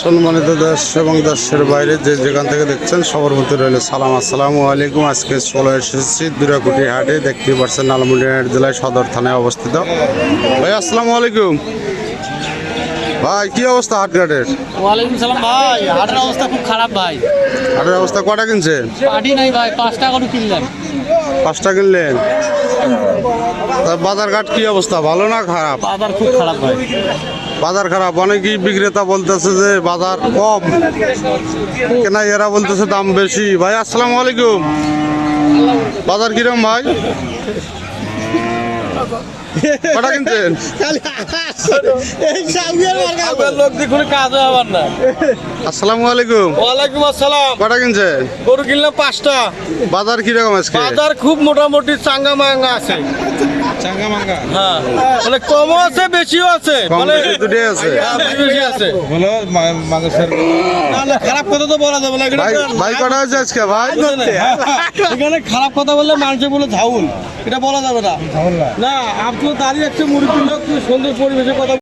সম্মানিত দেশ এবং দেশের বাইরে যে যেখান থেকে দেখছেন সবার মধ্যে রইল সালাম, আসসালামু আলাইকুম। আজকে চলে এসেছি দুরাকুটি হাটে, দেখতে পাচ্ছেন লালমনিরহাট জেলায় সদর থানায় অবস্থিত। ভাই আসসালামু আলাইকুম। ভাই কি অবস্থা হাট ঘাটের? ওয়ালাইকুম সালাম ভাই। হাটের অবস্থা খুব খারাপ ভাই। হাটের অবস্থা কটা কিনছেন? পাটি নাই ভাই, 5 টাকা করে কিনলাম। 5টা কিনলেন? তা বাজার ঘাট কি অবস্থা, ভালো না খারাপ? বাজার খুব খারাপ ভাই। বাজার খারাপ, অনেকেই বিক্রেতা বলতেছে যে বাজার কম, কেনা এরা বলতেছে দাম বেশি। ভাই আসসালামু আলাইকুম। বাজার কিরম ভাই? কটা কিনছেন? লোক দেখুন কাজ হবার না। আসসালামু আলাইকুম। ওয়ালাইকুম আসসালাম। কটা কিনছেন? গরু কিনলাম 5টা। বাজার কিরকম আজকে? বাজার খুব মোটামুটি চাঙ্গা মাঙ্গা আছে। চাঙ্গা মাঙ্গা? হ্যাঁ, মানে কমও আছে বেশিও আছে, কম মানে বেশি দুটোই আছে। বেশি আছে। বলো মানুষের না না, খারাপ কথা তো বলা যাবে না। ভাই, ভাই কটা আছে আজকে ভাই? এখানে খারাপ কথা বললে মানুষে বলে ঝাউল, এটা বলা যাবে না। না, আপনি দাঁড়িয়ে একটা মুরব্বী লোক, সুন্দর পরিবেশে কথা